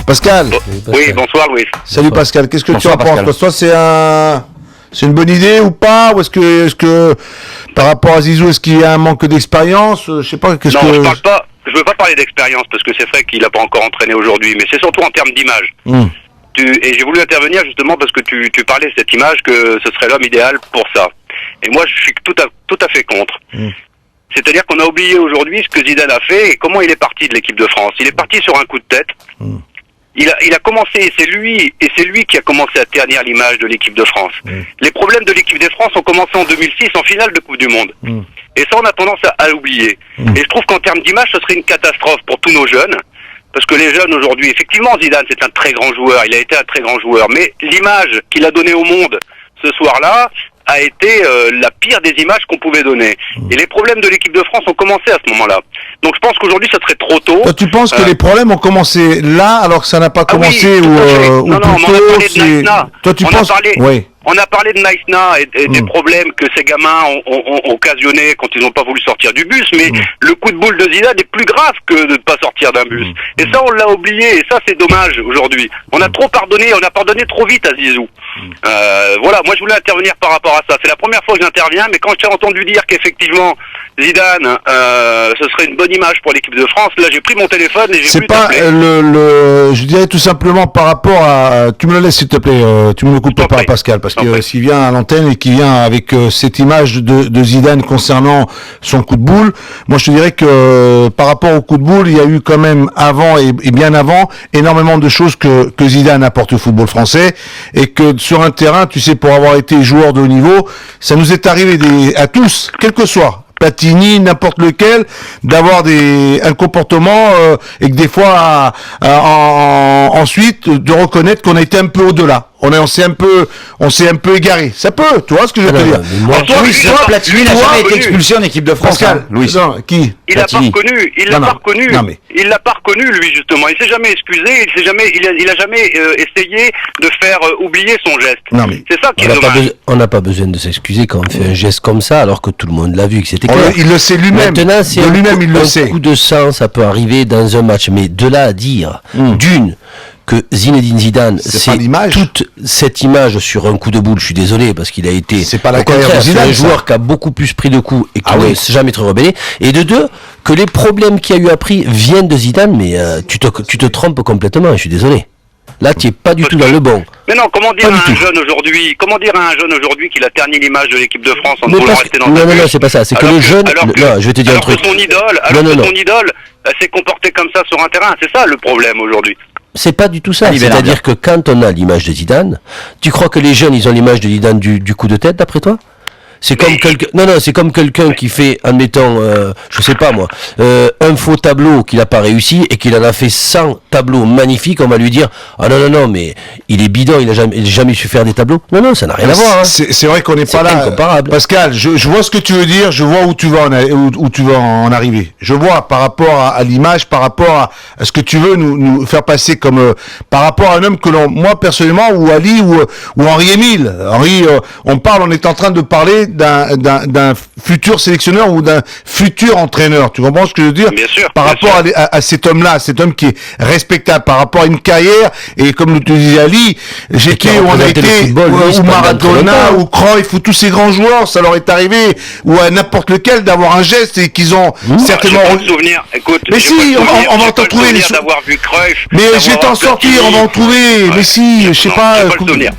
Pascal. Oui, bonsoir Louis. Salut Pascal, qu'est-ce que Bonsoir, tu en penses? Pascal. Toi, c'est une bonne idée ou pas? Ou est-ce que par rapport à Zizou, est-ce qu'il y a un manque d'expérience? Je sais pas, qu'est-ce Non, que... je veux pas parler d'expérience parce que c'est vrai qu'il a pas encore entraîné aujourd'hui, mais c'est surtout en termes d'image. Et j'ai voulu intervenir justement parce que tu parlais de cette image que ce serait l'homme idéal pour ça. Et moi, je suis tout à fait contre. C'est-à-dire qu'on a oublié aujourd'hui ce que Zidane a fait et comment il est parti de l'équipe de France. Il est parti sur un coup de tête. Il a commencé, et c'est lui qui a commencé à ternir l'image de l'équipe de France. Les problèmes de l'équipe de France ont commencé en 2006 en finale de Coupe du Monde. Et ça, on a tendance à l'oublier. Et je trouve qu'en termes d'image, ce serait une catastrophe pour tous nos jeunes. Parce que les jeunes aujourd'hui, effectivement, Zidane, c'est un très grand joueur. Il a été un très grand joueur. Mais l'image qu'il a donnée au monde ce soir-là a été la pire des images qu'on pouvait donner. Et les problèmes de l'équipe de France ont commencé à ce moment-là. Donc je pense qu'aujourd'hui, ça serait trop tôt. Toi, tu penses que les problèmes ont commencé là, alors que ça n'a pas commencé oui, ou non, plutôt, on a parlé de Naïsna. Toi, tu penses... Oui. On a parlé de Naïsna et des problèmes que ces gamins ont occasionnés quand ils n'ont pas voulu sortir du bus, mais le coup de boule de Zidane est plus grave que de ne pas sortir d'un bus. Et ça, on l'a oublié, et ça, c'est dommage aujourd'hui. On a trop pardonné, on a pardonné trop vite à Zizou. Voilà, moi je voulais intervenir par rapport à ça. C'est la première fois que j'interviens, mais quand j'ai entendu dire qu'effectivement Zidane, ce serait une bonne image pour l'équipe de France, là j'ai pris mon téléphone et j'ai C'est voulu pas t'appeler. je dirais tout simplement par rapport à... Tu me le laisses s'il te plaît, tu me le coupes pas Pascal, parce que s'il vient à l'antenne et qu'il vient avec cette image de Zidane concernant son coup de boule, moi je te dirais que par rapport au coup de boule, il y a eu quand même avant et bien avant énormément de choses que Zidane apporte au football français, et que sur un terrain, tu sais, pour avoir été joueur de haut niveau, ça nous est arrivé à tous, quel que soit Platini, n'importe lequel, d'avoir un comportement et que des fois ensuite de reconnaître qu'on a été un peu au-delà. On s'est un peu égaré. Ça peut, tu vois ce que je veux te dire. Platini n'a jamais été expulsé en équipe de France. Pascal, Louis. Non, qui? Il l'a pas reconnu, il l'a pas reconnu lui justement. Il s'est jamais excusé, il a jamais essayé de faire oublier son geste. Non, mais c'est ça qui est dommage. On n'a pas besoin de s'excuser quand on fait un geste comme ça, alors que tout le monde l'a vu, que c'était clair. Il le sait lui-même. Maintenant, c'est un coup de sang, ça peut arriver dans un match, mais de là à dire, que Zinedine Zidane, c'est toute cette image sur un coup de boule, je suis désolé, parce qu'il a été, c'est pas la carrière de Zidane, c'est un joueur qui a beaucoup plus pris de coups et qui n'a jamais été rebellé, et de deux, que les problèmes qu'il y a eu appris viennent de Zidane, mais tu te trompes complètement, je suis désolé. Là, tu n'es pas du tout dans le bon. Mais non, comment dire à un jeune aujourd'hui qu'il a terni l'image de l'équipe de France en voulant rester dans le bus? Non, c'est pas ça. C'est que le jeune. Non, je vais te dire un truc. Son idole s'est comporté comme ça sur un terrain. C'est ça le problème aujourd'hui. C'est pas du tout ça. C'est-à-dire que quand on a l'image de Zidane, tu crois que les jeunes, ils ont l'image de Zidane du coup de tête, d'après toi? C'est comme quelqu'un, c'est comme quelqu'un qui fait, admettons, je sais pas moi, un faux tableau qu'il a pas réussi et qu'il en a fait 100 tableaux magnifiques, on va lui dire, ah non, mais il est bidon, il a jamais su faire des tableaux. Non, ça n'a rien à voir. Hein. C'est vrai qu'on n'est pas là. Incomparable. Pascal, je vois ce que tu veux dire, je vois où tu vas en arriver. Je vois par rapport à l'image, par rapport à ce que tu veux nous faire passer comme, par rapport à un homme que moi personnellement, ou Ali, ou Henri-Émile. Henri, on est en train de parler d'un futur sélectionneur ou d'un futur entraîneur. Tu comprends ce que je veux dire? Bien sûr. Par rapport à cet homme-là, cet homme qui est respectable, par rapport à une carrière, et comme tu disais Ali, où on a été, ou Maradona, ou Cruyff, ou tous ces grands joueurs, ça leur est arrivé, ou à n'importe lequel, d'avoir un geste et qu'ils ont certainement... souvenir. Écoute, mais si, on va t'en trouver. D'avoir vu Cruyff. Mais je vais t'en sortir, on va en trouver. Mais si, je sais pas. J'ai pas le souvenir.